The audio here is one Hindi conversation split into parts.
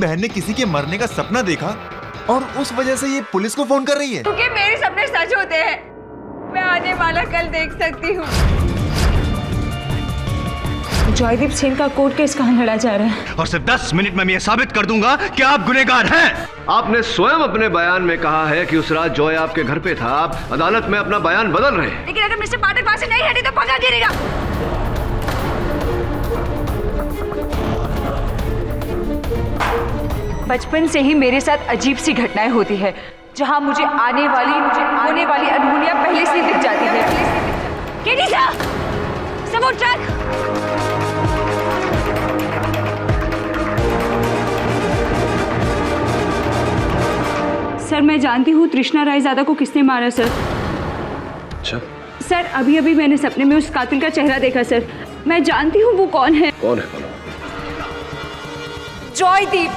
बहन ने किसी के मरने का सपना देखा और उस वजह से ये पुलिस को फोन कर रही है। क्योंकि मेरे सपने सच होते हैं। मैं आने वाला कल देख सकती हूँ। जॉयदीप सेन का कोर्ट केस कहाँ लड़ा जा रहा है? और सिर्फ 10 मिनट में मैं ये साबित कर दूंगा कि आप गुनहगार हैं। आपने स्वयं अपने बयान में कहा है कि उस रात जॉय आपके घर पे था। आप अदालत में अपना बयान बदल रहे हैं। लेकिन अगर मिस्टर पाठक वहां से नहीं हटे तो पक्का गिरेगा। बचपन से ही मेरे साथ अजीब सी घटनाएं होती है, जहां मुझे होने वाली अनहोनियां पहले से दिख जाती है। केडी सर, सबूत ट्रक। सर, मैं जानती हूँ तृष्णा रायजादा को किसने मारा सर। अच्छा सर, अभी अभी मैंने सपने में उस कातिल का चेहरा देखा सर। मैं जानती हूँ वो कौन है। कौन है? बोलो। जॉयदीप।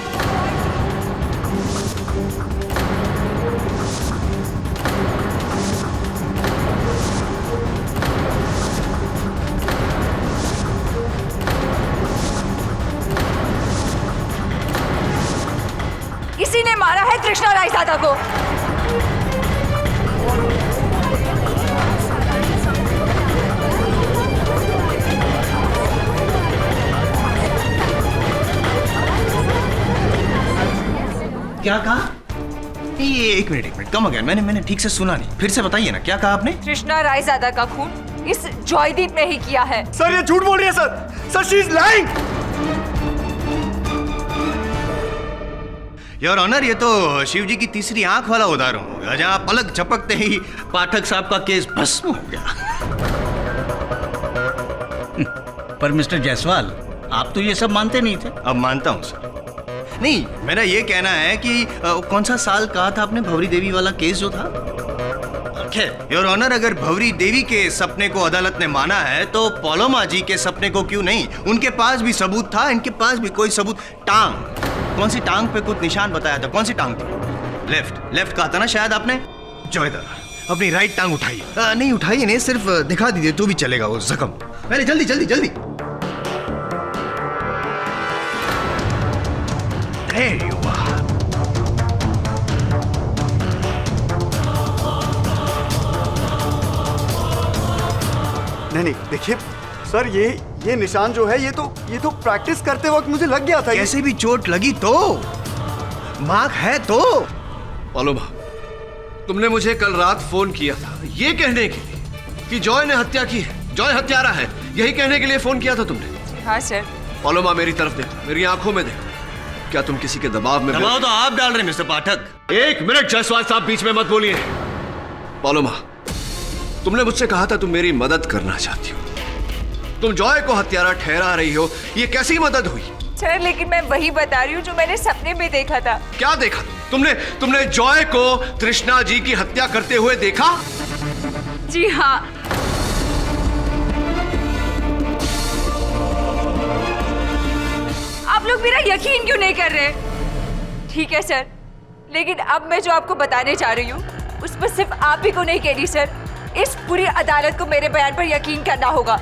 इसी ने मारा है तृष्णा रायजादा को। क्या कहा? ये एक मिनट कम अगेन। मैंने ठीक से सुना नहीं। फिर से बताइए ना, क्या कहा आपने? तृष्णा रायजादा का खून इस जॉयदीप ने ही किया है। सर ये झूठ बोल रही है sir she is lying. Your honour, ये तो शिव जी की तीसरी आंख वाला उदाहरण होगा, जहां पलक झपकते ही पाठक साहब का केस भस्म हो गया। पर मिस्टर जायसवाल, आप तो ये सब मानते नहीं थे। अब मानता हूं सर। नहीं, मेरा ये कहना है कि कौन सा साल कहा था आपने भंवरी देवी वाला केस जो था? योर ऑनर, अगर भंवरी देवी के सपने को अदालत ने माना है तो पॉलोमा जी के सपने को क्यों नहीं? उनके पास भी सबूत था, इनके पास भी कोई सबूत। टांग, कौन सी टांग पे कुछ निशान बताया था? कौन सी टांग थी? लेफ्ट कहा था ना शायद आपने। जॉयदा, अपनी राइट टांग उठाइए। नहीं उठाइए नहीं, सिर्फ दिखा दीजिए तो भी चलेगा वो जख्म। पहले जल्दी। There you are. नहीं देखिए सर, ये निशान जो है ये तो प्रैक्टिस करते वक्त मुझे लग गया था। कैसे भी चोट लगी तो मार्क है तो। पॉलोमा, तुमने मुझे कल रात फोन किया था ये कहने के लिए कि जॉय ने हत्या की है, जॉय हत्यारा है, यही कहने के लिए फोन किया था तुमने? हाँ सर। पॉलोमा, मेरी तरफ देखो, मेरी आंखों में देखो। क्या तुम किसी के दबाव में? दबाव तो आप डाल रहे हैं मिस्टर पाठक। एक मिनट जायसवाल साहब, बीच में मत बोलिए। पॉलोमा, तुमने मुझसे कहा था तुम मेरी मदद करना चाहती हो। तुम जॉय को हत्यारा ठहरा रही हो, ये कैसी मदद हुई? सर, लेकिन मैं वही बता रही हूँ जो मैंने सपने में देखा था। क्या देखा तुमने जॉय को तृष्णा जी की हत्या करते हुए देखा? जी हाँ। आप लोग मेरा यकीन क्यों नहीं कर रहे? ठीक है सर, लेकिन अब मैं जो आपको बताने जा रही हूँ उस पर सिर्फ आप ही को नहीं कह रही सर, इस पूरी अदालत को मेरे बयान पर यकीन करना होगा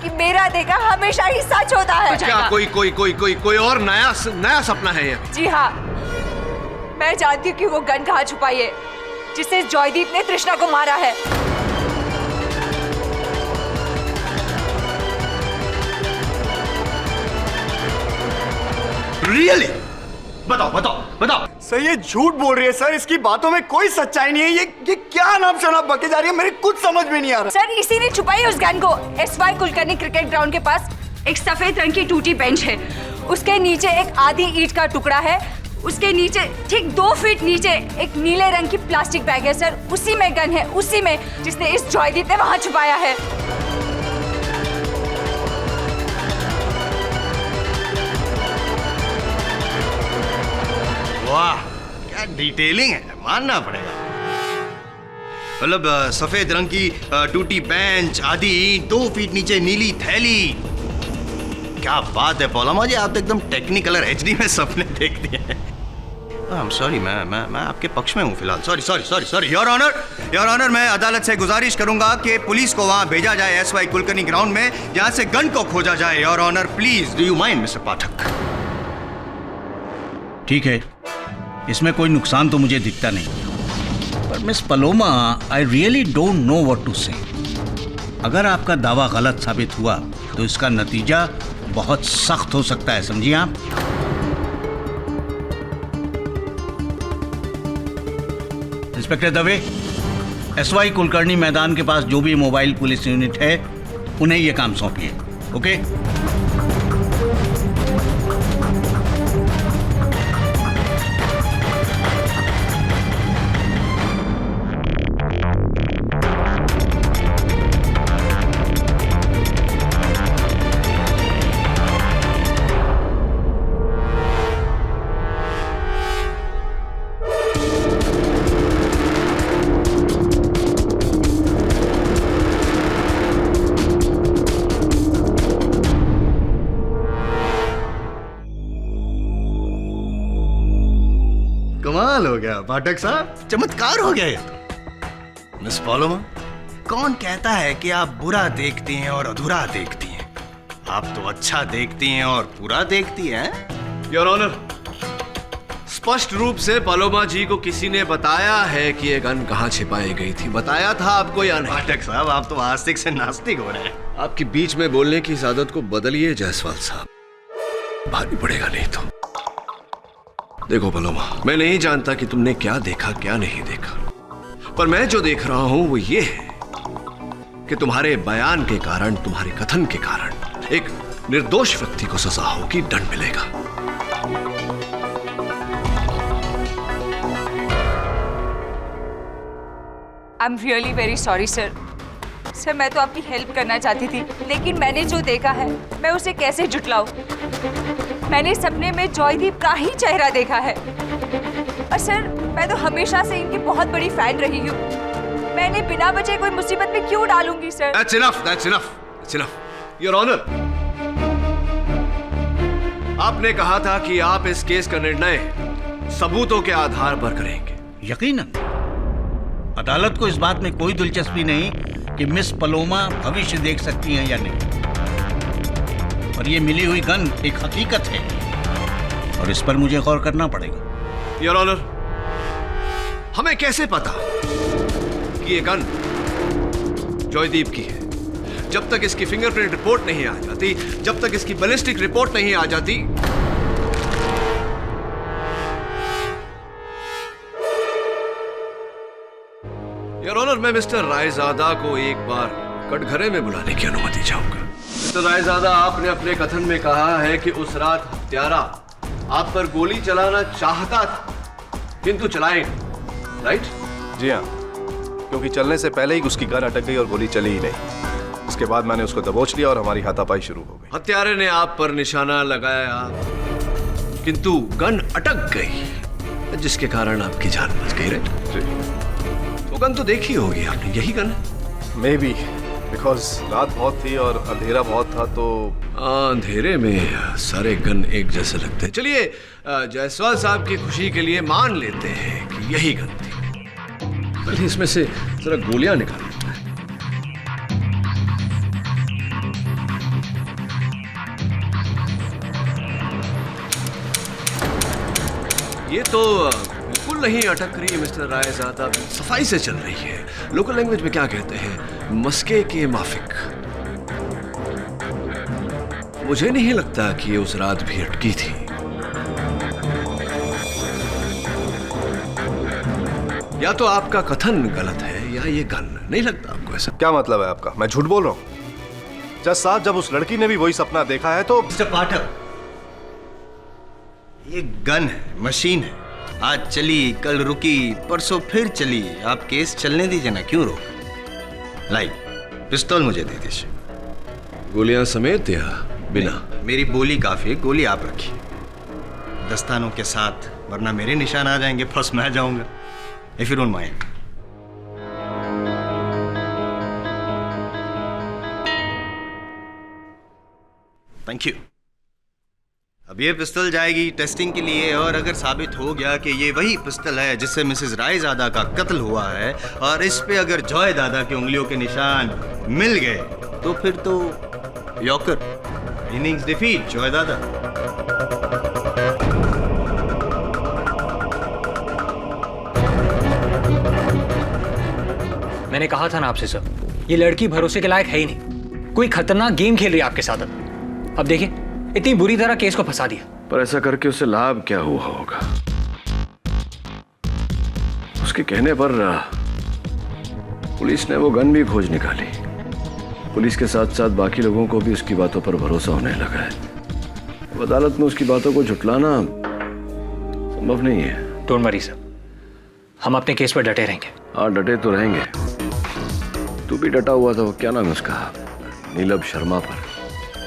कि मेरा देखा हमेशा ही सच होता है। क्या कोई और नया सपना है ये? जी हाँ, मैं जानती हूँ कि वो गन कहाँ छुपाई है जिससे जॉयदीप ने तृष्णा को मारा है। रियली? बताओ। सर ये झूठ बोल रही है सर, इसकी बातों में कोई सच्चाई नहीं है। ये क्या नाम शनाब बके जा रही है, मेरे कुछ समझ में नहीं आ रहा। सर, इसी ने छुपाई उस गन को। एसवाई कुलकर्णी क्रिकेट ग्राउंड के पास एक सफेद रंग की टूटी बेंच है, उसके नीचे एक आधी ईंट का टुकड़ा है, उसके नीचे ठीक 2 फीट नीचे एक नीले रंग की प्लास्टिक बैग है सर, उसी में गन है, उसी में जिसने इस जॉयदीप ने वहां छुपाया है। वाह, क्या डिटेलिंग है, मानना पड़ेगा। मतलब सफेद रंग की टूटी बेंच, आधी ईंट, 2 फीट नीचे नीली थैली। क्या बात है पॉलोमा जी, आप तो एकदम टेक्निकल और एचडी में सपने देखते हैं। सॉरी, मैं आपके पक्ष में हूँ फिलहाल। सॉरी योर ऑनर, मैं अदालत से गुजारिश करूंगा कि पुलिस को वहां भेजा जाए एसवाई कुलकर्णी ग्राउंड में, जहां से गन को खोजा जाए। Your honour please, do you mind mister Pathak? ठीक है, इसमें कोई नुकसान तो मुझे दिखता नहीं, पर miss Paloma, I really don't know what to say. अगर आपका दावा गलत साबित हुआ तो इसका नतीजा बहुत सख्त हो सकता है, समझिए आप। इंस्पेक्टर दवे, एसवाई कुलकर्णी मैदान के पास जो भी मोबाइल पुलिस यूनिट है उन्हें यह काम सौंपिए। ओके? कमाल हो गया पाठक साहब, चमत्कार हो गया ये तो। मिस पलोमा, कौन कहता है कि आप बुरा देखती हैं और अधूरा देखती हैं? आप तो अच्छा देखती हैं और पूरा देखती हैं। योर ऑनर, स्पष्ट रूप से पलोमा जी को किसी ने बताया है कि ये गन कहाँ छिपाई गई थी। बताया था आपको या नहीं? पाठक साहब, आप तो आस्तिक से नास्तिक हो रहे हैं। आपकी बीच में बोलने की इस आदत को बदलिए जायसवाल साहब, भारी पड़ेगा नहीं तो। देखो पलोमा, मैं नहीं जानता कि तुमने क्या देखा क्या नहीं देखा, पर मैं जो देख रहा हूं वो ये है कि तुम्हारे बयान के कारण, तुम्हारे कथन के कारण एक निर्दोष व्यक्ति को सजा होगी, दंड मिलेगा। I am really very sorry sir. Sir, मैं तो आपकी हेल्प करना चाहती थी, लेकिन मैंने जो देखा है मैं उसे कैसे जुटलाऊं? मैंने सपने में जॉयदीप का ही चेहरा देखा है। और सर, मैं तो हमेशा से इनकी बहुत बड़ी फैन रही हूँ। मैंने बिना वजह कोई मुसीबत में क्यों डालूंगी sir? That's enough, that's enough, that's enough. Your Honor, आपने कहा था कि आप इस केस का निर्णय सबूतों के आधार पर करेंगे। यकीनन अदालत को इस बात में कोई दिलचस्पी नहीं कि मिस पलोमा भविष्य देख सकती हैं या नहीं, और ये मिली हुई गन एक हकीकत है और इस पर मुझे गौर करना पड़ेगा। योर ऑनर, हमें कैसे पता कि ये गन जॉयदीप की है? जब तक इसकी फिंगरप्रिंट रिपोर्ट नहीं आ जाती, जब तक इसकी बैलिस्टिक रिपोर्ट नहीं आ जाती, योर ऑनर, मैं मिस्टर रायजादा को एक बार कटघरे में बुलाने की अनुमति चाहूंगा। मिस्टर रायजादा, आपने अपने कथन में कहा है कि उस रात हत्यारा आप पर गोली चलाना चाहता था, किंतु चलाए, राइट? जी हाँ, क्योंकि चलने से पहले ही उसकी गन अटक गई और गोली चली ही नहीं। इसके बाद मैंने उसको दबोच लिया और हमारी हाथापाई शुरू हो गई। हत्यारे ने आप पर निशाना लगाया, किंतु गन अटक गई, जिसके कारण आपकी जान बच गई, राइट? जी। वो गन तो देखी होगी आपने, यही गन है? मे बी, बिकॉज रात बहुत थी और अंधेरा बहुत था, तो अंधेरे में सारे गन एक जैसे लगते हैं। चलिए, जायसवाल साहब की खुशी के लिए मान लेते हैं कि यही गन थी। पहले इसमें से जरा गोलियां निकालो। ये तो बिल्कुल नहीं अटक रही है मिस्टर रायजादा, सफाई से चल रही है। लोकल लैंग्वेज में क्या कहते हैं, मस्के के माफिक। मुझे नहीं लगता कि ये उस रात भी अटकी थी। या तो आपका कथन गलत है या ये गन। नहीं लगता आपको ऐसा? क्या मतलब है आपका? मैं झूठ बोल रहा हूँ? जज साहब, जब उस लड़की ने भी वही सपना देखा है तो मिस्टर पाठक, ये गन है, मशीन है। आज चली, कल रुकी, परसों फिर चली। आप केस चलने दीजिए ना, क्यों रोक? लाई, पिस्तौल मुझे दे दीजिए। गोलियां समेत या बिना? मेरी बोली काफी है, गोली आप रखिए दस्तानों के साथ, वरना मेरे निशान आ जाएंगे, फर्स्ट मैं जाऊंगा। If you don't mind. Thank you. अब ये पिस्तौल जाएगी टेस्टिंग के लिए, और अगर साबित हो गया कि ये वही पिस्तौल है जिससे मिसेस रायजादा का कत्ल हुआ है, और इस पे अगर जॉय दादा की उंगलियों के निशान मिल गए, तो फिर तो यॉकर, इनिंग्स डिफीट, जॉय दादा। मैंने कहा था ना आपसे सर, ये लड़की भरोसे के लायक है ही नहीं। कोई खतरनाक गेम खेल रही है आपके साथ। अब देखिए, इतनी बुरी तरह केस को फंसा दिया। पर ऐसा करके उसे लाभ क्या हुआ होगा? उसके कहने पर पुलिस ने वो गन भी खोज निकाली। पुलिस के साथ साथ बाकी लोगों को भी उसकी बातों पर भरोसा होने लगा है। अब अदालत में उसकी बातों को झुटलाना संभव नहीं है। डोंट वरी सर, हम अपने केस पर डटे रहेंगे। हाँ, डटे तो रहेंगे। तू भी डटा हुआ था, वो क्या नाम है उसका, नीलभ शर्मा पर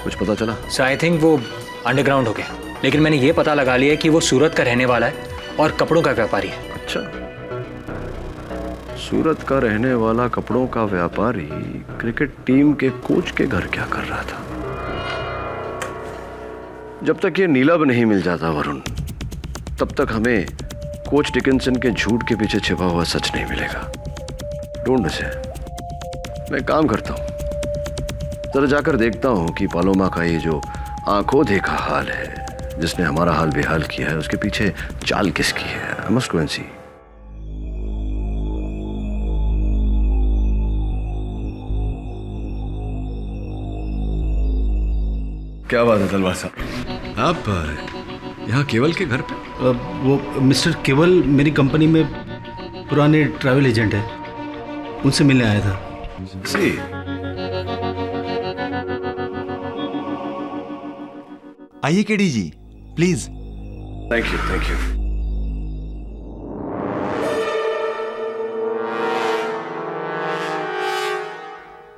कुछ पता चला? सर आई थिंक वो अंडरग्राउंड हो गया, लेकिन मैंने ये पता लगा लिया कि वो सूरत का रहने वाला है और कपड़ों का व्यापारी है। अच्छा, सूरत का रहने वाला कपड़ों का व्यापारी क्रिकेट टीम के कोच के घर क्या कर रहा था? जब तक ये नीलभ नहीं मिल जाता वरुण, तब तक हमें कोच डिकिंसन के झूठ के पीछे छिपा हुआ सच नहीं मिलेगा। ढूंढ उसे। मैं काम करता हूं, जरा जाकर देखता हूं कि पालोमा का ये जो आंखों देखा हाल है, जिसने हमारा हाल बेहाल किया है, उसके पीछे चाल किसकी है। आई मस्ट गो एंड सी। क्या बात है तलवार साहब, आप यहाँ केवल के घर पे? वो मिस्टर केवल मेरी कंपनी में पुराने ट्रैवल एजेंट है, उनसे मिलने आया था। सी, आइए KD ji, please. Thank you, thank you.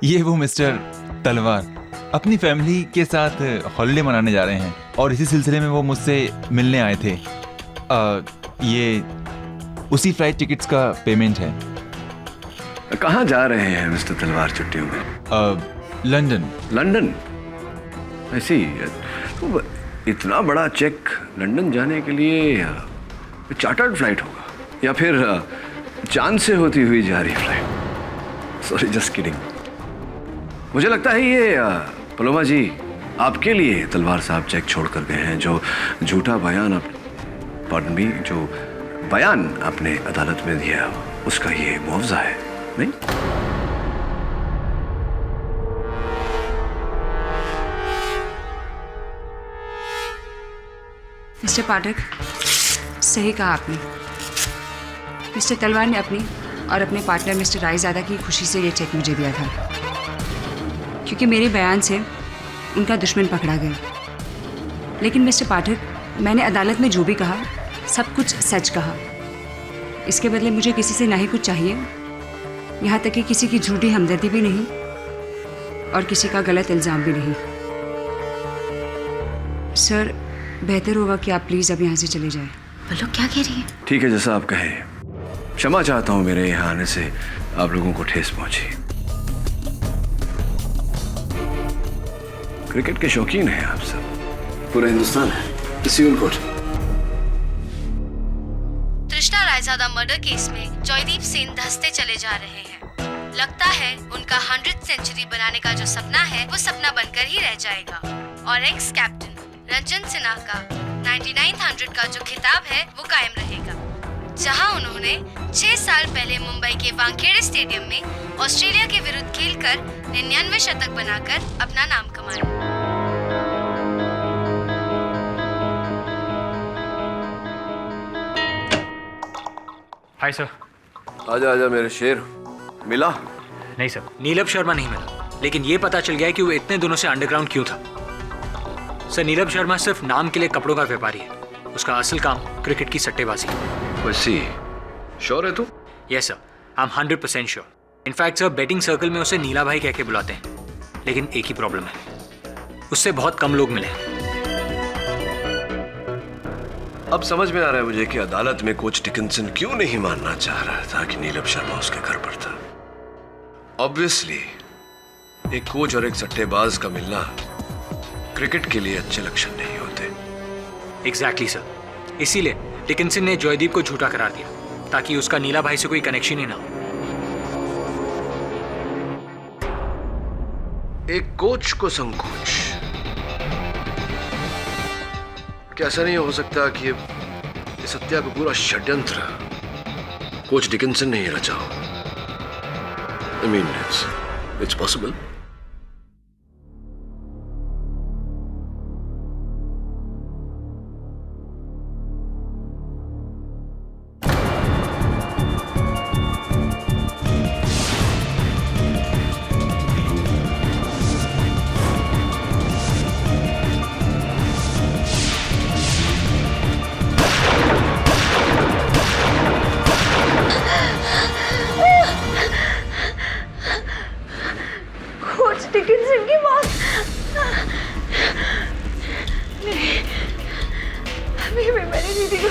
ये वो मिस्टर तलवार अपनी फैमिली के साथ हॉलिडे मनाने जा रहे हैं और इसी सिलसिले में वो मुझसे मिलने आए थे। ये उसी फ्लाइट टिकट्स का पेमेंट है। कहाँ जा रहे हैं मिस्टर तलवार छुट्टियों में? लंदन। लंदन? ऐसी तो इतना बड़ा चेक लंदन जाने के लिए चार्टर्ड फ्लाइट होगा या फिर चांद से होती हुई जा रही फ्लाइट? Sorry, just kidding. मुझे लगता है ये पलोमा जी आपके लिए तलवार साहब चेक छोड़ कर गए हैं। जो झूठा बयान पार्डन मी, जो बयान आपने अदालत में दिया, उसका ये मुआवजा है, नहीं? मिस्टर पाठक, सही कहा आपने। मिस्टर तलवार ने अपनी और अपने पार्टनर मिस्टर रायज़ादा की खुशी से ये चेक मुझे दिया था, क्योंकि मेरे बयान से उनका दुश्मन पकड़ा गया। लेकिन मिस्टर पाठक, मैंने अदालत में जो भी कहा सब कुछ सच कहा। इसके बदले मुझे किसी से ना ही कुछ चाहिए, यहाँ तक कि किसी की झूठी हमदर्दी भी नहीं और किसी का गलत इल्ज़ाम भी नहीं। सर, बेहतर होगा कि आप प्लीज़ अब यहाँ से चले जाएं। बोलो, क्या कह रही है? ठीक है, जैसा आप कहें। क्षमा चाहता हूँ मेरे यहाँ आने से आप लोगों को ठेस पहुंची। क्रिकेट के शौकीन हैं आप सब, पूरा हिंदुस्तान है। Civil court. Trishna Raizada murder case में जॉयदीप सिंह धंसते चले जा रहे हैं। लगता है उनका 100th सेंचुरी बनाने का जो सपना है वो सपना बनकर ही रह जाएगा और एक्स कैप्टन रंजन सिन्हा का 9900 का जो खिताब है वो कायम रहेगा, जहां उन्होंने 6 साल पहले मुंबई के वानखेड़े स्टेडियम में ऑस्ट्रेलिया के विरुद्ध खेलकर 99 शतक बनाकर अपना नाम कमाया। Hi sir. आजा आजा मेरे शेर। मिला? नहीं सर, नीलभ शर्मा नहीं मिला, लेकिन ये पता चल गया कि वो इतने दिनों से अंडरग्राउंड क्यों था। सर, नीलभ शर्मा सिर्फ नाम के लिए कपड़ों का व्यापारी है, उसका असल काम क्रिकेट की सट्टेबाजी है। वैसी श्योर है तू? Yes sir, I am 100% sure. In fact sir, betting circle में उसे नीला भाई कह के बुलाते हैं, लेकिन एक ही प्रॉब्लम है, उससे बहुत कम लोग मिले। अब समझ में आ रहा है मुझे कि अदालत में कोच डिकिंसन क्यों नहीं मानना चाह रहा था कि नीलभ शर्मा उसके घर पर था। ऑब्वियसली एक कोच और एक सट्टेबाज का मिलना क्रिकेट के लिए अच्छे लक्षण नहीं होते। एग्जैक्टली सर, इसीलिए डिकिंसन ने जॉयदीप को झूठा करार दिया ताकि उसका नीला भाई से कोई कनेक्शन ही ना हो। एक कोच को संकोच, क्या ऐसा नहीं हो सकता कि ये इस हत्या को पूरा षड्यंत्र कोच डिकिंसन ने ही रचा हो? I mean, it's possible. Dickinson की बात नहीं, अभी भी मेरी दीदी को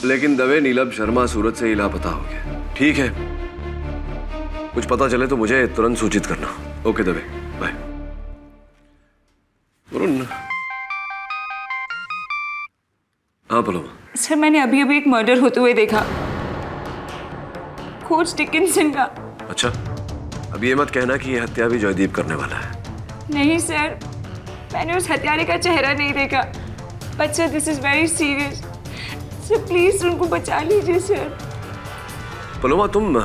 लेकिन दवे नीलम शर्मा सूरत से ही लापता हो गया। ठीक है, कुछ पता चले तो मुझे तुरंत सूचित करना। Okay Dave, bye. वरुण। हाँ पलोमा। सर, मैंने अभी अभी एक मर्डर होते हुए देखा, कोच डिकिंसन का। अच्छा, अब ये मत कहना कि ये हत्या भी जयदीप करने वाला है। नहीं सर, मैंने उस हत्यारे का चेहरा नहीं देखा। But sir, this is very serious. Sir please उनको बचा लीजिए सर। पलोमा, तुम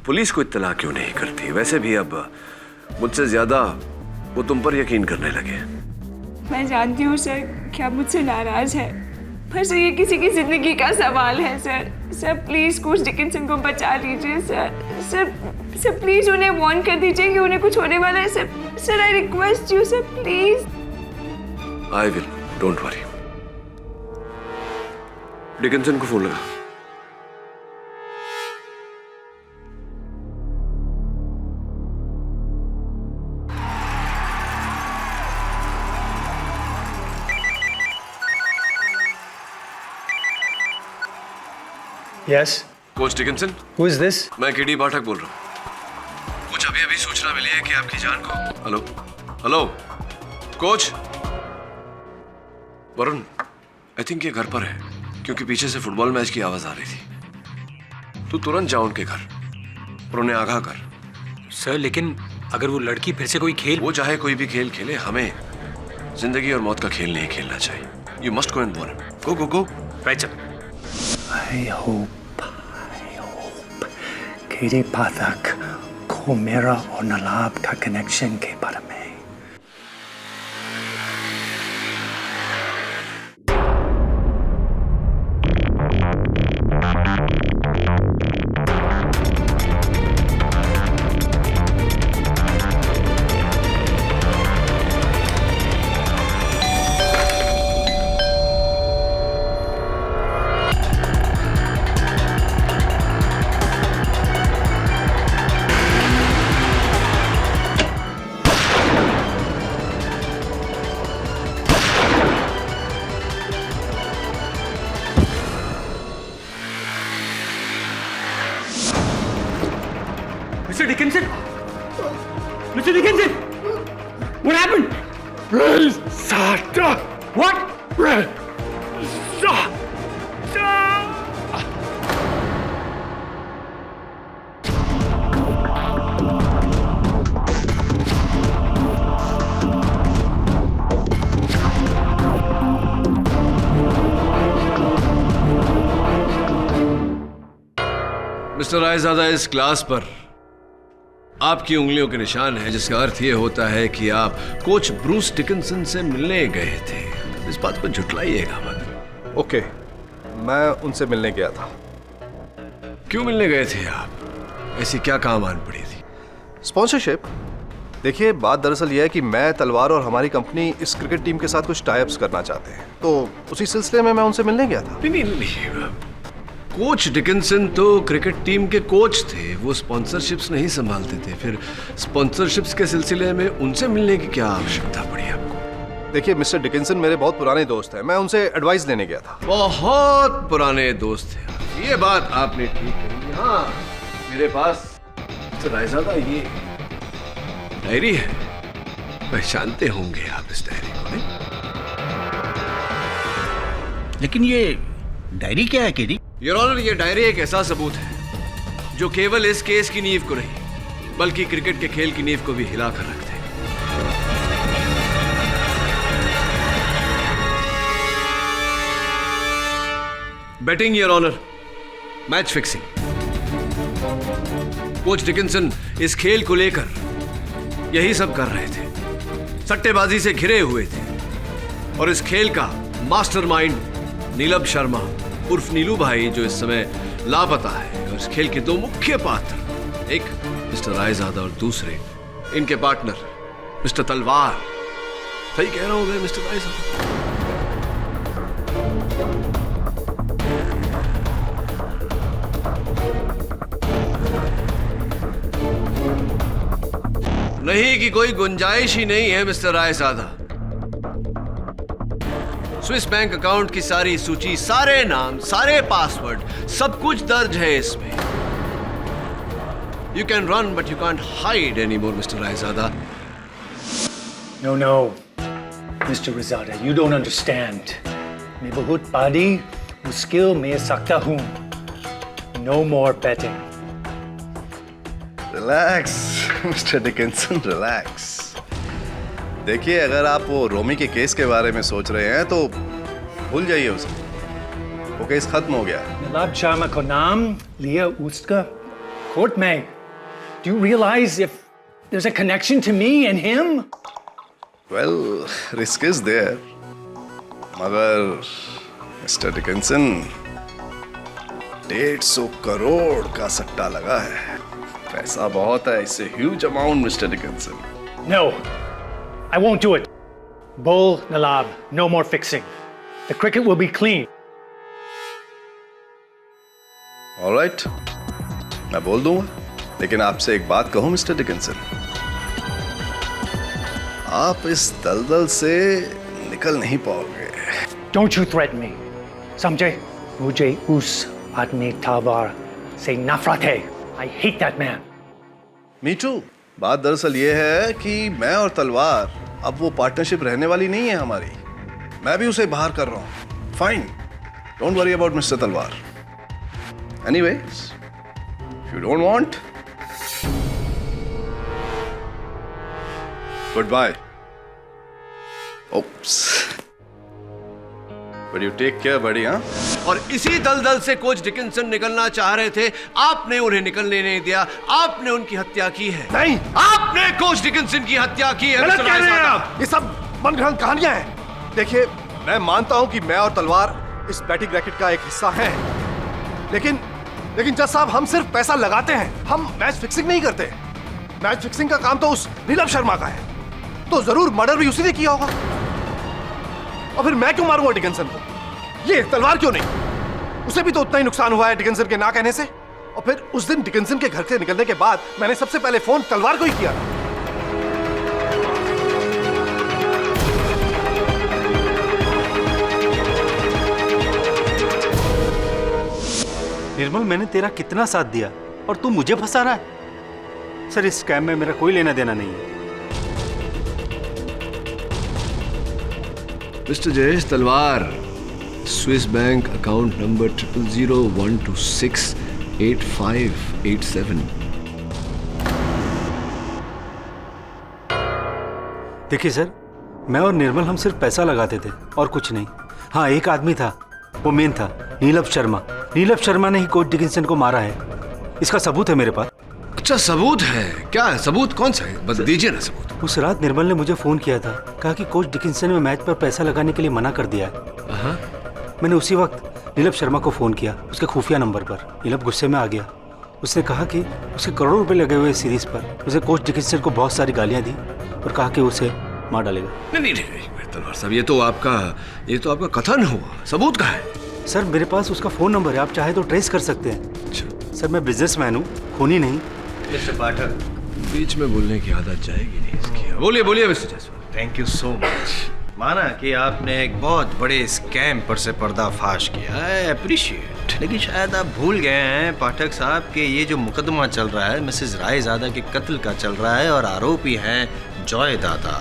पुलिस को इत्तला क्यों नहीं करती? वैसे भी अब मुझसे ज्यादा वो तुम पर यकीन करने लगे। मैं जानती हूँ सर कि आप मुझसे नाराज है, पर सर ये किसी की जिंदगी का सवाल है sir. Sir please coach Dickinson को बचा लीजिए सर। सर प्लीज उन्हें वार्न कर दीजिए कि उन्हें कुछ होने वाला है sir. Sir I request you sir, please. I will, don't worry. Dickinson को फोन लगा। Yes, coach Dickinson, who is this? मैं केडी पाठक बोल रहा हूँ। कुछ अभी सूचना मिली है कि आपकी जान को। Hello hello coach. Varun, I think ये घर पर है, क्योंकि पीछे से फुटबॉल मैच की आवाज आ रही थी। तू तुरंत जा उनके घर और उन्हें आगाह कर। सर लेकिन अगर वो लड़की फिर से कोई खेल, वो चाहे कोई भी खेल खेले, हमें जिंदगी और मौत का खेल नहीं खेलना चाहिए। You must go and warn. Go go go. Right sir. I hope KD Pathak को मेरा और नलाब का कनेक्शन के बारे में Mr. Dickinson! Mr. Dickinson! What happened? What? Mister Raizada, इस क्लास पर आपकी उंगलियों के निशान है, जिसका अर्थ यह होता है कि आप कोच ब्रूस डिकिंसन से मिलने गए थे। इस बात को झुटलाइएगा मत। ओके, मैं उनसे मिलने गया था। क्यों मिलने गए थे आप? ऐसी क्या काम आन पड़ी थी? स्पॉन्सरशिप। देखिए, बात दरअसल यह है कि मैं, तलवार और हमारी कंपनी इस क्रिकेट टीम के साथ कुछ टाई-अप्स करना चाहते हैं, तो उसी सिलसिले में मैं उनसे मिलने गया था। नहीं। कोच डिकिंसन तो क्रिकेट टीम के कोच थे, वो स्पॉन्सरशिप्स नहीं संभालते थे। फिर स्पॉन्सरशिप्स के सिलसिले में उनसे मिलने की क्या आवश्यकता पड़ी आपको? देखिए मिस्टर डिकिंसन मेरे बहुत पुराने दोस्त हैं, मैं उनसे एडवाइस लेने गया था। बहुत पुराने दोस्त थे, ये बात आपने ठीक कही। हाँ, मेरे पास मिस्टर रायजादा ये डायरी है, पहचानते होंगे आप इस डायरी को, नहीं? लेकिन ये डायरी क्या है केडी? योर ऑनर, ये डायरी एक ऐसा सबूत है जो केवल इस केस की नींव को नहीं बल्कि क्रिकेट के खेल की नींव को भी हिलाकर रखते हैं। Batting your honour, match fixing. Coach Dickinson इस खेल को लेकर यही सब कर रहे थे, सट्टेबाजी से घिरे हुए थे और इस खेल का मास्टरमाइंड नीलम शर्मा उर्फ नीलू भाई जो इस समय लापता है, और इस खेल के दो मुख्य पात्र, एक मिस्टर रायजादा और दूसरे इनके पार्टनर मिस्टर तलवार। सही कह रहा हूं मैं मिस्टर रायजादा? नहीं कि कोई गुंजाइश ही नहीं है mister Raizada. Swiss bank account की सारी सूची, सारे नाम, सारे पासवर्ड, सब कुछ दर्ज है इसमें। You can run, but you can't hide anymore, Mr. Raizada. No, no, Mr. Raizada, you don't understand. मैं बहुत बड़ी मुश्किल में सकता हूँ. No more betting. Relax mister Dickinson, relax. देखिए, अगर आप वो रोमी के केस के बारे में सोच रहे हैं तो भूल जाइए उसे, वो केस खत्म हो गया। नीलम शर्मा को नाम लिया उसका कोर्ट में। Do you realize if there's a connection to me and him? Well, risk is there. मगर मिस्टर डिकिंसन, 150 करोड़ का सट्टा लगा है। पैसा बहुत है, इससे huge amount mister Dickinson. No, I won't do it. Bull, Nalab, no more fixing. The cricket will be clean. All right, मैं बोल दूंगा, लेकिन आपसे एक बात कहूं मिस्टर डिकिंसन, आप इस दलदल से निकल नहीं पाओगे। Don't you threaten me. समझे? मुझे उस आदमी तलवार से नफरत है. I hate that man. Me too. बात दरअसल ये है कि मैं और तलवार अब वो पार्टनरशिप रहने वाली नहीं है हमारी। मैं भी उसे बाहर कर रहा हूं। Fine, don't worry about mister Talwar. Anyways, if you don't want, goodbye. Oops, but you take care buddy. हाँ, और इसी दलदल से कोच डिकिंसन निकलना चाह रहे थे, आपने उन्हें निकलने नहीं दिया, आपने उनकी हत्या की है। नहीं, आपने कोच डिकिंसन की हत्या की है। गलत कह रहे हैं आप। ये सब मनगढ़ंत कहानियां हैं। देखिए, मैं मानता हूं कि मैं और तलवार इस बैटिंग रैकेट का एक हिस्सा हैं, लेकिन जज साहब, हम सिर्फ पैसा लगाते हैं, हम मैच फिक्सिंग नहीं करते। मैच फिक्सिंग का काम तो उस नीलम शर्मा का है, तो जरूर मर्डर भी उसी ने किया होगा। और फिर मैं क्यों मारूंगा डिकिंसन को? ये तलवार क्यों नहीं? उसे भी तो उतना ही नुकसान हुआ है डिकिंसन के ना कहने से। और फिर उस दिन डिकिंसन के घर से निकलने के बाद मैंने सबसे पहले फोन तलवार को ही किया था। निर्मल, मैंने तेरा कितना साथ दिया और तू मुझे फंसा रहा है। सर, इस स्कैम में मेरा कोई लेना देना नहीं है। मिस्टर जयेश तलवार, स्विस बैंक अकाउंट नंबर 0001268587। देखिए सर, मैं और निर्मल हम सिर्फ पैसा लगाते थे और कुछ नहीं। हाँ, एक आदमी था, वो मेन था, नीलम शर्मा। नीलम शर्मा ने ही कोच डिकिंसन को मारा है। इसका सबूत है मेरे पास। अच्छा, सबूत है? क्या है सबूत? कौन सा है? बता दीजिए ना सबूत। उस रात निर्मल ने मुझे फोन किया था, कहा कि कोच डिकिंसन ने मैच पर पैसा लगाने के लिए मना कर दिया है। मैंने उसी वक्त नीलम शर्मा को फोन किया, उसके खुफिया नंबर पर। नीलम गुस्से में आ गया। उसने कहा कि उसके करोड़ों रुपए लगे हुए सीरीज पर। उसे कोच डिकिंसन को बहुत सारी गालियां दी और कहा कि उसे मार डालेगा। नहीं तलवार साहब, ये तो आपका कथन हुआ, सबूत का है। सर, मेरे पास उसका फोन नंबर है, आप चाहे तो ट्रेस कर सकते हैं। अच्छा। सर, मैं बिजनेसमैन हूँ, खूनी नहीं। मिस्टर पाठक, बीच में बोलने की आदत जाएगी नहीं इसकी। बोलिए mister Jaiswal. Thank you so much. माना कि आपने एक बहुत बड़े स्कैम पर से पर्दाफाश किया, आई अप्रिशिएट, लेकिन शायद आप भूल गए हैं पाठक साहब कि ये जो मुकदमा चल रहा है मिसेस रायजादा के कत्ल का चल रहा है और आरोपी हैं जॉय दादा।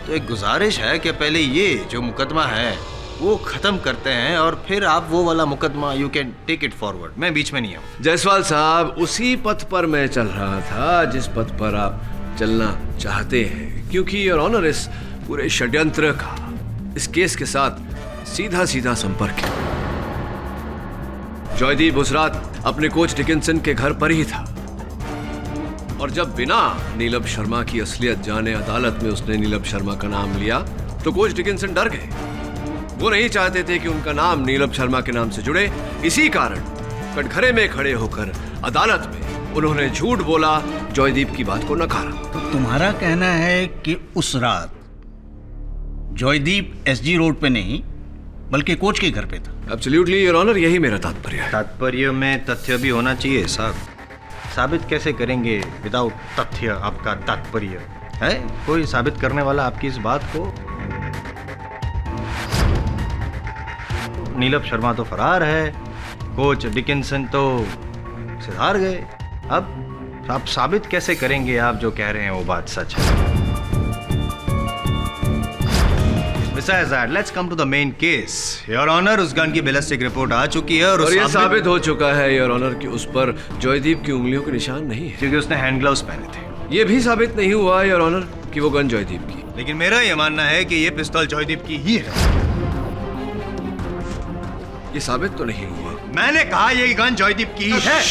तो एक गुजारिश है कि पहले ये जो मुकदमा है वो खत्म करते हैं और फिर आप वो वाला मुकदमा you can take it forward. मैं बीच में नहीं हूँ। जायसवाल साहब, उसी पथ पर मैं चल रहा था जिस पथ पर आप चलना चाहते हैं, क्योंकि योर ऑनर इस पूरे षड्यंत्र का इस केस के साथ सीधा सीधा संपर्क है। जॉयदीप उस रात अपने कोच डिकिंसन के घर पर ही था और जब बिना नीलम शर्मा की असलियत जाने अदालत में उसने नीलम शर्मा का नाम लिया तो कोच डिकिंसन डर गए। वो नहीं चाहते थे कि उनका नाम नीलम शर्मा के नाम से जुड़े। इसी कारण कटघरे में खड़े होकर अदालत में उन्होंने झूठ बोला, जॉयदीप की बात को नकारा। तो तुम्हारा कहना है कि उस रात जॉयदीप एसजी रोड पे नहीं बल्कि कोच के घर पे था? एब्सोल्युटली योर ऑनर, यही मेरा तात्पर्य है। तात्पर्य में तथ्य भी होना चाहिए साहब। साबित कैसे करेंगे विदाउट तथ्य आपका तात्पर्य है? कोई साबित करने वाला आपकी इस बात को? नीलम शर्मा तो फरार है, कोच डिकिंसन तो सिधार गए। अब आप साबित कैसे करेंगे आप जो कह रहे हैं वो बात सच है? Besides that, let's come to the main case. Your Honor, उस गन की बैलिस्टिक रिपोर्ट आ चुकी है और ये साबित हो चुका है योर ऑनर कि उस पर जॉयदीप की उंगलियों के निशान नहीं है, क्योंकि उसने हैंड ग्लव्स पहने थे। ये भी साबित नहीं हुआ योर ऑनर कि वो गन जॉयदीप की। लेकिन मेरा ये मानना है कि ये पिस्तौल जॉयदीप की ही है। ये साबित तो नहीं हुआ। मैंने कहा ये गन जॉयदीप की ही है।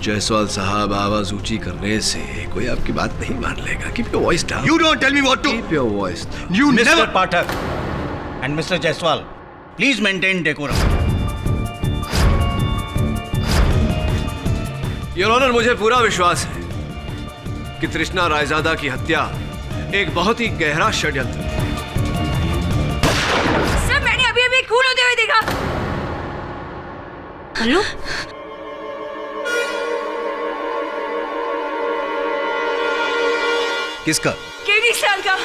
जायसवाल साहब, आवाज ऊंची करने से कोई आपकी बात नहीं मान लेगा। Keep your voice down. You don't tell me what to. Keep your voice. You mister never. Pathak and mister Jaiswal, please maintain decorum. Your honour, मुझे पूरा विश्वास है कि तृष्णा रायजादा की हत्या एक बहुत ही गहरा षड्यंत्र है। सर, मैंने अभी अभी खून होते हुए देखा। हेलो? किसका? केडी साल का।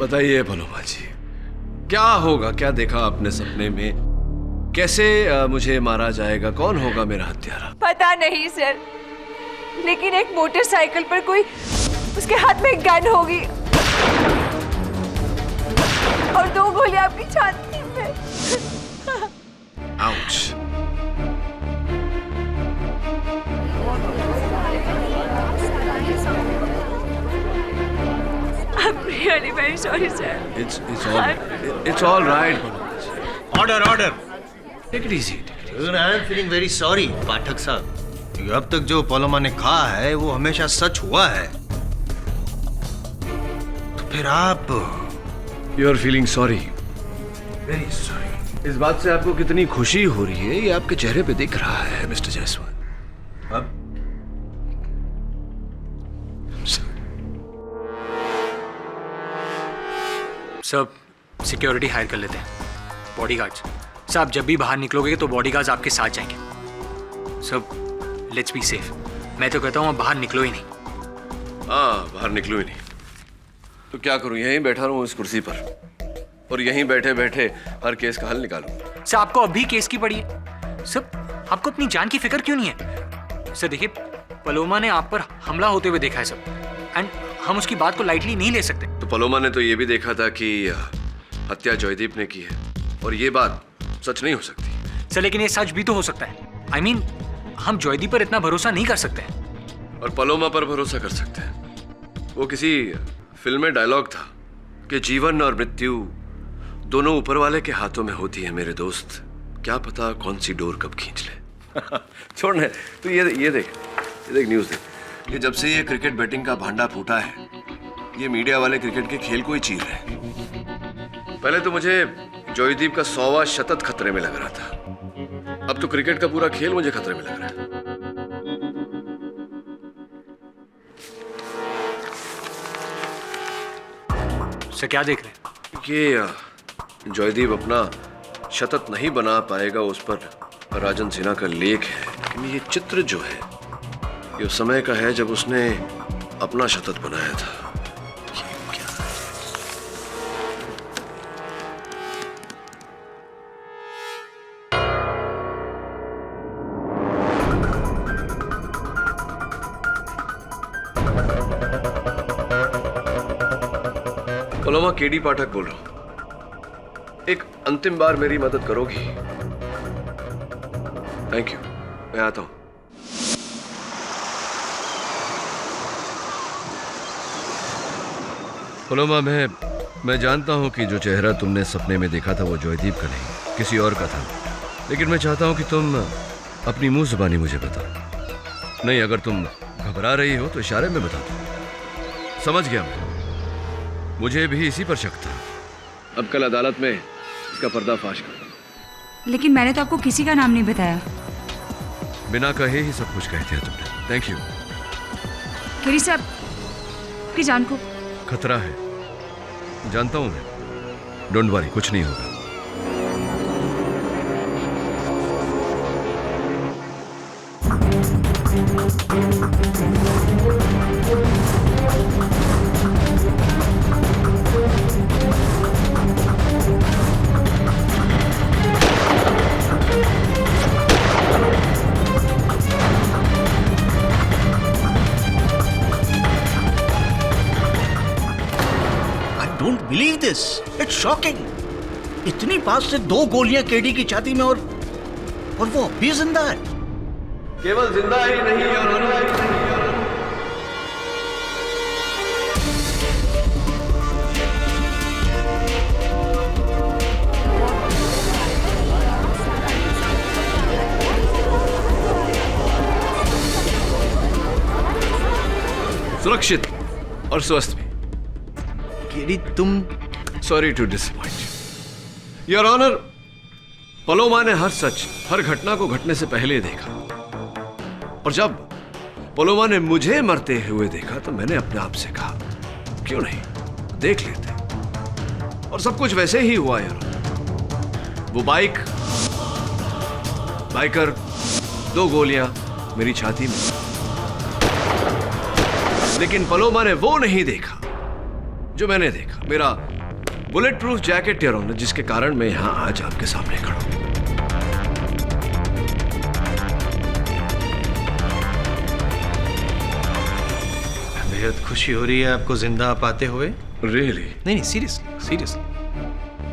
बताइए पलोमा जी, क्या होगा? क्या देखा आपने सपने में? कैसे मुझे मारा जाएगा? कौन होगा मेरा हत्यारा? पता नहीं सर, लेकिन एक मोटरसाइकिल पर कोई, उसके हाथ में एक गन होगी और 2 गोलियां आपकी छाती में। Ouch. I'm really very sorry, sir. It's all right. Order order. Take it easy. I am feeling very sorry Pathak sahab, क्योंकि अब तक जो पलोमा ने कहा है वो हमेशा सच हुआ है। तो फिर आप You are feeling sorry. Very sorry. इस बात से आपको कितनी खुशी हो रही है ये आपके चेहरे पे दिख रहा है मिस्टर जायसवाल। अब सब सिक्योरिटी हायर कर लेते हैं, बॉडीगार्ड्स। साहब, जब भी बाहर निकलोगे तो बॉडीगार्ड्स आपके साथ जाएंगे। सब लेट्स बी सेफ। मैं तो कहता हूँ बाहर निकलो ही नहीं। हाँ, बाहर निकलूं ही नहीं तो क्या करूं? यहीं बैठा रहूं इस कुर्सी पर और यहीं बैठे बैठे हर केस का हल निकालूं। सर, आपको अभी केस की पड़ी है। सर, आपको अपनी जान की फिक्र क्यों नहीं है? सर देखिए, पलोमा ने आप पर हमला होते हुए देखा है सब, एंड हम उसकी बात को लाइटली नहीं ले सकते। तो पलोमा ने तो ये भी देखा था कि हत्या जॉयदीप ने की है और ये बात सच नहीं हो सकती। सर, लेकिन ये सच भी तो हो सकता है। I mean, हम जॉयदीप पर इतना भरोसा नहीं कर सकते। और पलोमा पर भरोसा कर सकते हैं। वो किसी फिल्म में डायलॉग था कि जीवन और मृत्यु दोनों ऊपर वाले के हाथों में होती है मेरे दोस्त, क्या पता कौन सी डोर कब खींच ले। छोड़ने तो ये देख न्यूज़ देख। ये जब से ये क्रिकेट बैटिंग का भांडा फूटा है, ये मीडिया वाले क्रिकेट के खेल को ही चीर रहे हैं। पहले तो मुझे जॉयदीप का 100वां शतक खतरे में लग रहा था, अब तो क्रिकेट का पूरा खेल मुझे खतरे में लग रहा है। सर क्या देख रहे हैं? ये जॉयदीप अपना शतक नहीं बना पाएगा, उस पर राजन सिन्हा का लेख है। लेकिन ये चित्र जो है ये उस समय का है जब उसने अपना शतक बनाया था। ये क्या है? पलोमा, केडी पाठक बोल रहा हूं। एक अंतिम बार मेरी मदद करोगी? थैंक यू, मैं आता हूं। पलोमा, मैं जानता हूं कि जो चेहरा तुमने सपने में देखा था वो जॉयदीप का नहीं, किसी और का था। लेकिन मैं चाहता हूं कि तुम अपनी मुंह जुबानी मुझे बताओ। नहीं, अगर तुम घबरा रही हो तो इशारे में बता दो। समझ गया मैं, मुझे भी इसी पर शक था। अब कल अदालत में इसका पर्दाफाश कर। लेकिन मैंने तो आपको किसी का नाम नहीं बताया। बिना कहे ही सब कुछ कहते हैं तुमने। Thank you. केडी साहब की जान को खतरा है, जानता हूं मैं। डोंट वरी, कुछ नहीं होगा। Don't believe this, it's shocking. इतनी पास से 2 गोलियां केडी की छाती में और वो भी जिंदा है। केवल जिंदा ही नहीं सुरक्षित और स्वस्थ भी। केडी, तुम sorry to disappoint your honour. Paloma ने हर सच, हर घटना को घटने से पहले देखा, और जब पलोमा ने मुझे मरते हुए देखा तो मैंने अपने आप से कहा क्यों नहीं देख लेते। और सब कुछ वैसे ही हुआ यार। वो बाइकर, 2 गोलियां मेरी छाती में, लेकिन पलोमा ने वो नहीं देखा जो मैंने देखा। मेरा बुलेट प्रूफ जैकेट यार ऑनर, जिसके कारण मैं यहां आज आपके सामने खड़ा हूं। बेहद खुशी हो रही है आपको जिंदा पाते हुए। रियली? नहीं, सीरियसली।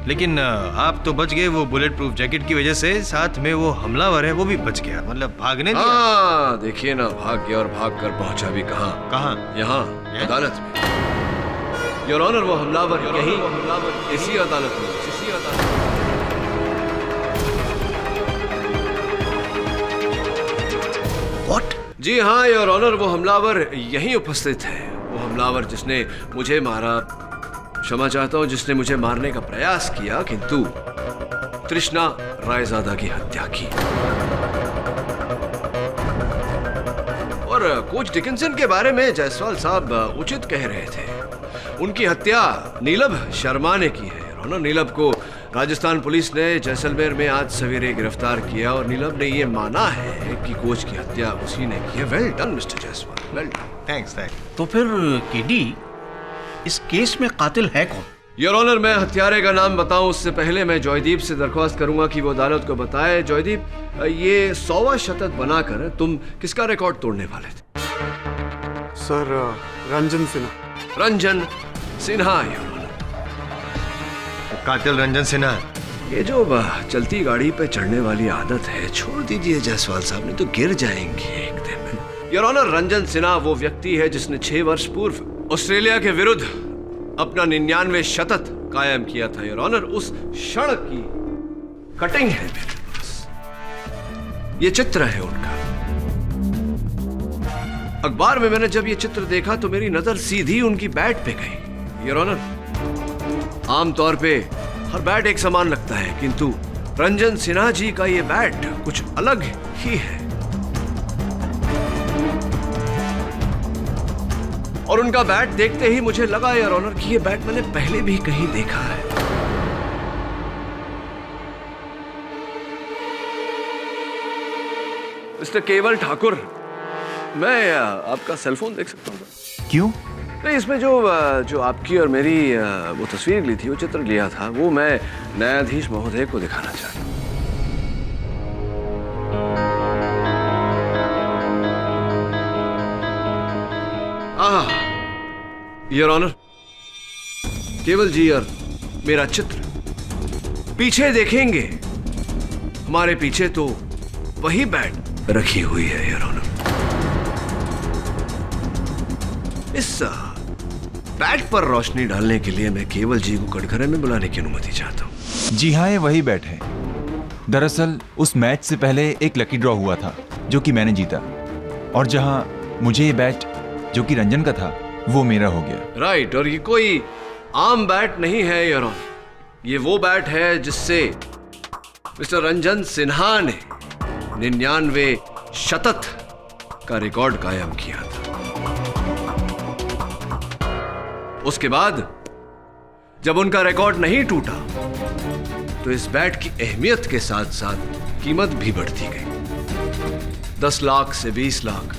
लेकिन आप तो बच गए वो बुलेट प्रूफ जैकेट की वजह से, साथ में वो हमलावर है वो भी बच गया, मतलब भागने दिया। हाँ, देखिए ना, भाग गया और भाग कर पहुंचा भी कहां? यहाँ अदालत में। योर ऑनर, वो हमलावर यही इसी अदालत में। What? जी हाँ योर ऑनर, वो हमलावर यहीं उपस्थित है। वो हमलावर जिसने मुझे मारा, क्षमा चाहता हूं, जिसने मुझे मारने का प्रयास किया किंतु तृष्णा रायजादा की हत्या की। और कोच डिकिंसन के बारे में जायसवाल साहब उचित कह रहे थे। उनकी हत्या नीलभ शर्मा ने की है। नीलभ को राजस्थान पुलिस ने जैसलमेर में आज सवेरे गिरफ्तार किया और नीलभ ने ये माना है कि कोच की हत्या उसी ने की है। Well done mister Jaiswal, well done. Thanks. तो फिर केडी, इस केस में कातिल है कौन? योर ऑनर, मैं हत्यारे का नाम बताऊं उससे पहले मैं जॉयदीप से दरख्वास्त करूंगा कि वो अदालत को बताए। जॉयदीप, ये 100वां शतक बनाकर तुम किसका रिकॉर्ड तोड़ने वाले थे? Sir, Ranjan Sinha. Ranjan Sinha your honour. कातिल रंजन सिन्हा। ये जो चलती गाड़ी पे चढ़ने वाली आदत है छोड़ दीजिए जायसवाल साहब, नहीं तो गिर जाएंगे एक दिन। योर ऑनर, रंजन सिन्हा वो व्यक्ति है जिसने 6 वर्ष पूर्व ऑस्ट्रेलिया के विरुद्ध अपना 99वें शतक कायम किया था। योर ऑनर, उस क्षण की कटिंग है मेरे पास। ये चित्र है उनका। अखबार में मैंने जब ये चित्र देखा तो मेरी नजर सीधी उनकी बैट पे गई। योर ऑनर, आमतौर पे हर बैट एक समान लगता है, किंतु रंजन सिन्हा जी का ये बैट कुछ अलग ही है। और उनका बैट देखते ही मुझे लगा योर ऑनर कि ये बैट मैंने पहले भी कहीं देखा है। मिस्टर केवल ठाकुर, मैं आपका सेलफोन देख सकता हूँ? क्यों? नहीं, इसमें जो आपकी और मेरी वो तस्वीर ली थी, वो चित्र लिया था, वो मैं न्यायाधीश महोदय को दिखाना चाहता हूँ। योर ऑनर, केवल जी और मेरा चित्र पीछे देखेंगे, हमारे पीछे तो वही बैट रखी हुई है। योर ऑनर, इस बैट पर रोशनी डालने के लिए मैं केवल जी को कटघरे में बुलाने की अनुमति चाहता हूँ। जी हाँ, ये वही बैट है। दरअसल उस मैच से पहले एक लकी ड्रॉ हुआ था जो कि मैंने जीता, और जहां मुझे ये बैट जो कि रंजन का था वो मेरा हो गया। राइट, और ये कोई आम बैट नहीं है योर ऑनर। ये वो बैट है जिससे मिस्टर रंजन सिन्हा ने 99वें शतक का रिकॉर्ड कायम किया था। उसके बाद जब उनका रिकॉर्ड नहीं टूटा तो इस बैट की अहमियत के साथ साथ कीमत भी बढ़ती गई। 10 लाख से 20 लाख,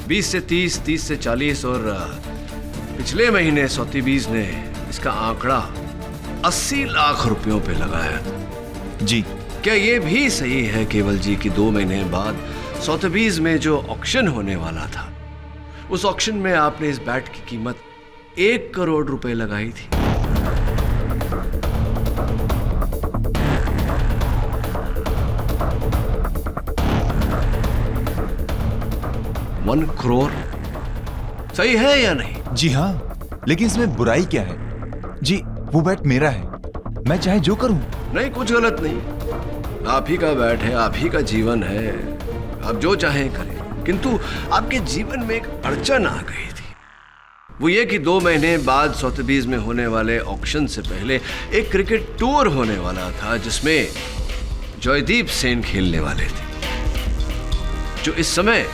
20 से 30, 30 से 40, और पिछले महीने सोथेबीज ने इसका आंकड़ा 80 लाख रुपयों पे लगाया था। जी, क्या ये भी सही है केवल जी कि 2 महीने बाद सोथेबीज में जो ऑक्शन होने वाला था, उस ऑक्शन में आपने इस बैट की कीमत 1 करोड़ रुपए लगाई थी? $1 करोड़ सही है या नहीं? जी हाँ, लेकिन इसमें बुराई क्या है? जी, वो बैट मेरा है, मैं चाहे जो करूं। नहीं, कुछ गलत नहीं। आप ही का बैट है, आप ही का जीवन है, आप जो चाहें करें। किंतु आपके जीवन में एक अड़चन आ गई थी। वो ये कि 2 महीने बाद सोथेबीज में होने वाले ऑक्शन से पहले एक क्रिकेट टूर होने वाला था जिसमें जयदीप सेन खेलने वाले थे, जो इस समय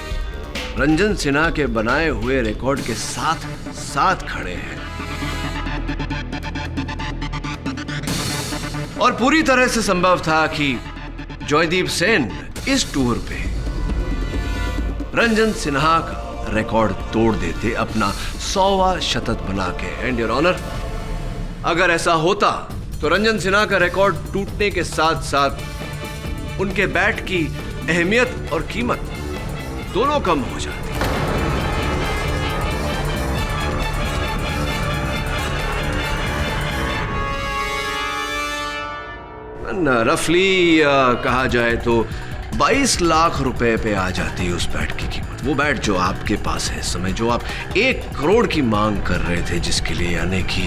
रंजन सिन्हा के बनाए हुए रिकॉर्ड के साथ साथ खड़े हैं। और पूरी तरह से संभव था कि जयदीप सेन इस टूर पे रंजन सिन्हा का रिकॉर्ड तोड़ देते, अपना 100वां शतक बना के। एंड योर ऑनर, अगर ऐसा होता तो रंजन सिन्हा का रिकॉर्ड टूटने के साथ साथ उनके बैट की अहमियत और कीमत दोनों कम हो जाती। रफली कहा जाए तो 22 लाख रुपए पे आ जाती है उस बैट की कीमत। वो बैट जो आपके पास है इस समय, जो आप 1 करोड़ की मांग कर रहे थे, जिसके लिए यानी कि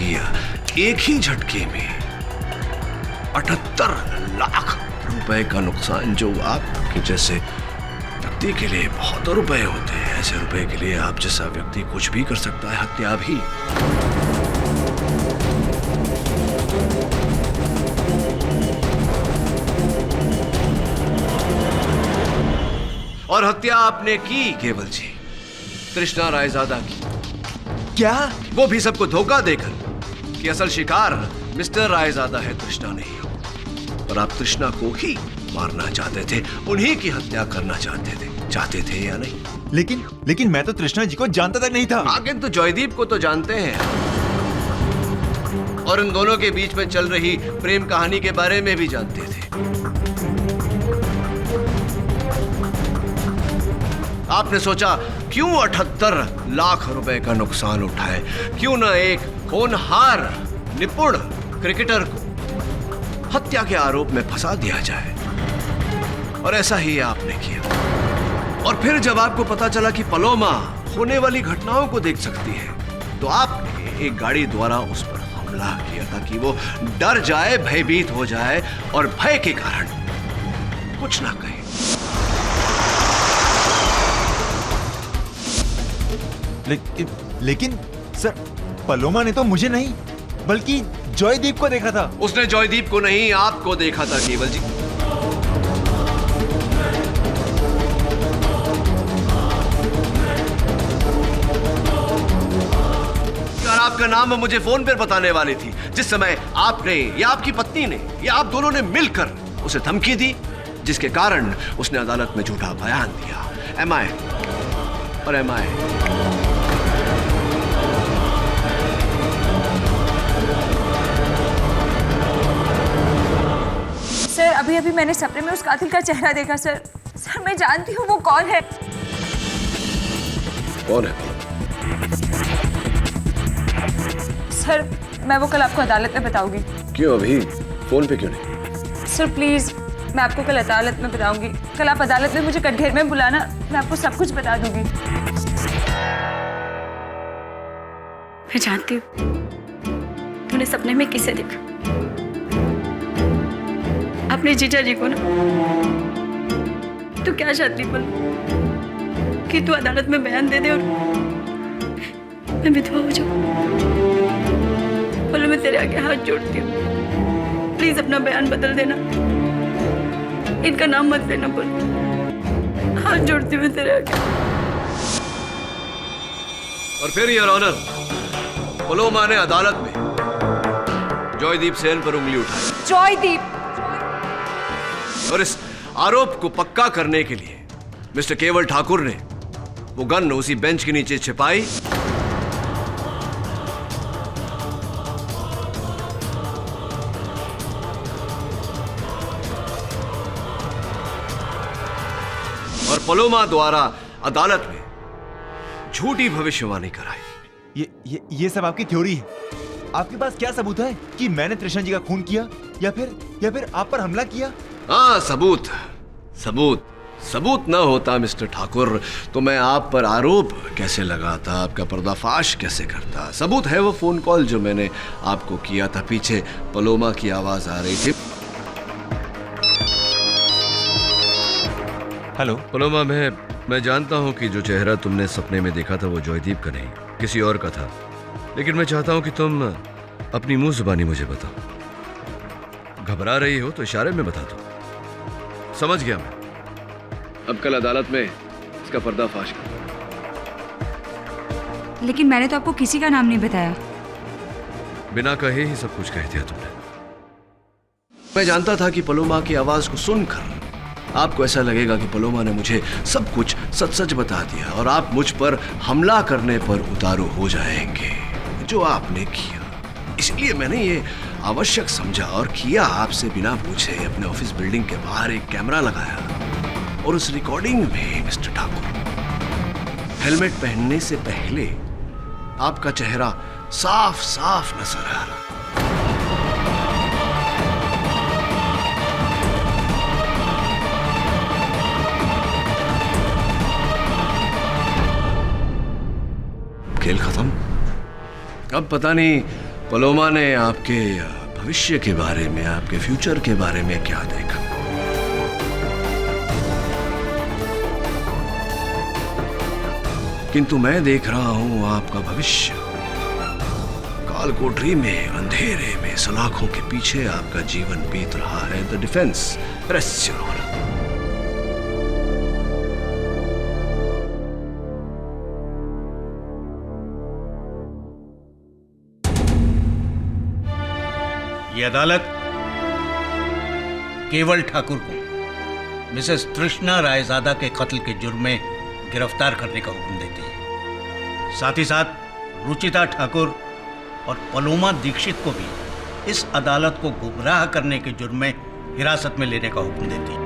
एक ही झटके में 78 लाख रुपए का नुकसान, जो आपके जैसे व्यक्ति के लिए बहुत रुपए होते हैं। ऐसे रुपए के लिए आप जैसा व्यक्ति कुछ भी कर सकता है, हत्या भी। और हत्या आपने की केवल जी, तृष्णा रायजादा की। क्या? वो भी सबको धोखा देकर कि असल शिकार मिस्टर रायजादा है, तृष्णा नहीं हो। और आप तृष्णा को ही मारना चाहते थे, उन्हीं की हत्या करना चाहते थे या नहीं? लेकिन मैं तो तृष्णा जी को जानता तक नहीं था। आगे तो जयदीप को तो जानते हैं, और इन दोनों के बीच में चल रही प्रेम कहानी के बारे में भी जानते थे। आपने सोचा क्यों 78 लाख रुपए का नुकसान उठाए, क्यों ना एक होनहार निपुण क्रिकेटर को हत्या के आरोप में फंसा दिया जाए, और ऐसा ही आपने किया। और फिर जब आपको पता चला कि पलोमा होने वाली घटनाओं को देख सकती है, तो आपने एक गाड़ी द्वारा उस पर हमला किया ताकि वो डर जाए, भयभीत हो जाए और भय के कारण कुछ ना कहे। लेकिन सर, पलोमा ने तो मुझे नहीं बल्कि जॉयदीप को देखा था। उसने जॉयदीप को नहीं, आपको देखा था केवल जी। आपका नाम मुझे फोन पर बताने वाली थी, जिस समय आपने या आपकी पत्नी ने या आप दोनों ने मिलकर उसे धमकी दी, जिसके कारण उसने अदालत में झूठा बयान दिया। एम आई और एम आई। सर, अभी अभी मैंने सपने में उस कातिल का चेहरा देखा सर। सर, मैं जानती हूँ वो कौन है। कौन है? सर, मैं वो कल आपको अदालत में बताऊंगी। क्यों अभी फोन पे क्यों नहीं? सर प्लीज, मैं आपको कल अदालत में बताऊंगी। कल आप अदालत में मुझे कटघरे में बुलाना, मैं आपको सब कुछ बता दूंगी। मैं जानती हूँ तूने सपने में किसे देखा। अपने जीजा जी को ना। तू क्या चाहती बोल कि तू अदालत में बयान दे दे और मैं विधवा हो जाऊं। बोलो, मैं तेरे आगे हाथ जोड़ती हूँ, प्लीज अपना बयान बदल देना, इनका नाम मत लेना। बोल, हाथ जोड़ती हूँ तेरे आगे। और फिर योर ऑनर, पलोमा ने अदालत में जॉयदीप सेन पर उंगली उठाई। जॉयदीप! और इस आरोप को पक्का करने के लिए मिस्टर केवल ठाकुर ने वो गन उसी बेंच के नीचे छिपाई और पलोमा द्वारा अदालत में झूठी भविष्यवाणी कराई। ये सब आपकी थ्योरी है। आपके पास क्या सबूत है कि मैंने कृष्ण जी का खून किया या फिर आप पर हमला किया? हाँ, सबूत न होता मिस्टर ठाकुर तो मैं आप पर आरोप कैसे लगाता, आपका पर्दाफाश कैसे करता। सबूत है वो फोन कॉल जो मैंने आपको किया था। पीछे पलोमा की आवाज आ रही थी। हेलो पलोमा, मैं जानता हूं कि जो चेहरा तुमने सपने में देखा था वो जॉयदीप का नहीं, किसी और का था। लेकिन मैं चाहता हूं कि तुम अपनी मुंह जुबानी मुझे बताओ। घबरा रही हो तो इशारे में बता दो। समझ गया मैं। अब कल अदालत में इसका पर्दाफाश कर। लेकिन मैंने तो आपको किसी का नाम नहीं बताया। बिना कहे ही सब कुछ कह दिया तुमने। मैं जानता था कि पलोमा की आवाज को सुनकर आपको ऐसा लगेगा कि पलोमा ने मुझे सब कुछ सच सच बता दिया और आप मुझ पर हमला करने पर उतारू हो जाएंगे, जो आपने किया। इसलिए मैंने ये आवश्यक समझा और किया आपसे बिना पूछे। अपने ऑफिस बिल्डिंग के बाहर एक कैमरा लगाया और उस रिकॉर्डिंग में मिस्टर ठाकुर हेलमेट पहनने से पहले आपका चेहरा साफ साफ नजर आ रहा। खेल खत्म। अब पता नहीं पलोमा ने आपके भविष्य के बारे में, आपके फ्यूचर के बारे में क्या देखा। किंतु मैं देख रहा हूं आपका भविष्य। कालकोठरी में, अंधेरे में, सलाखों के पीछे आपका जीवन बीत रहा है। The defence rests your honour. ये अदालत केवल ठाकुर को मिसेस तृष्णा रायजादा के कत्ल के जुर्म में गिरफ्तार करने का हुक्म देती है। साथ ही साथ रुचिता ठाकुर और पलोमा दीक्षित को भी इस अदालत को गुमराह करने के जुर्म में हिरासत में लेने का हुक्म देती है।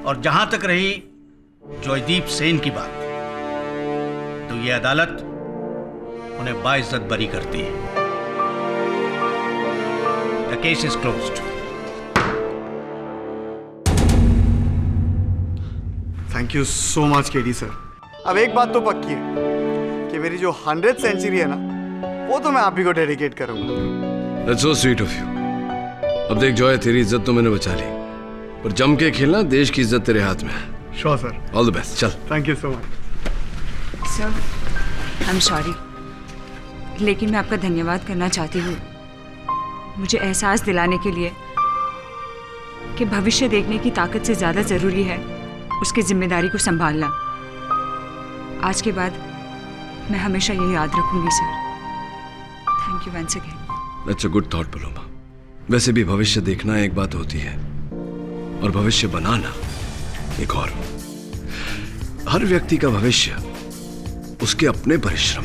और जहां तक रही जॉयदीप सेन की बात, तो यह अदालत उन्हें बाइज्जत बरी करती है। The case is closed. Thank you so much KD sir. अब एक बात तो पक्की है कि मेरी जो 100th सेंचुरी है ना, वो तो मैं आप ही को डेडिकेट करूंगा। That's so sweet of you. अब देख जॉय, तेरी इज्जत तो मैंने बचा ली, पर जम के खेलना, देश की इज्जत तेरे हाथ में है। Sure sir. All the best. चल। Thank you so much sir. I am sorry, लेकिन मैं आपका धन्यवाद करना चाहती हूँ मुझे एहसास दिलाने के लिए कि भविष्य देखने की ताकत से ज़्यादा ज़रूरी है उसकी जिम्मेदारी को संभालना। आज के बाद मैं हमेशा ये याद रखूंगी sir. Thank you once again. That's a good thought Paloma. वैसे भी भविष्य देखना एक बात होती है और भविष्य बनाना एक और। हर व्यक्ति का भविष्य उसके अपने परिश्रम,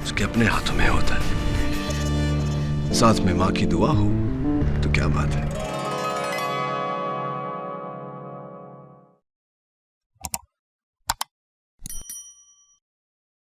उसके अपने हाथों में होता है। साथ में माँ की दुआ हो तो क्या बात है।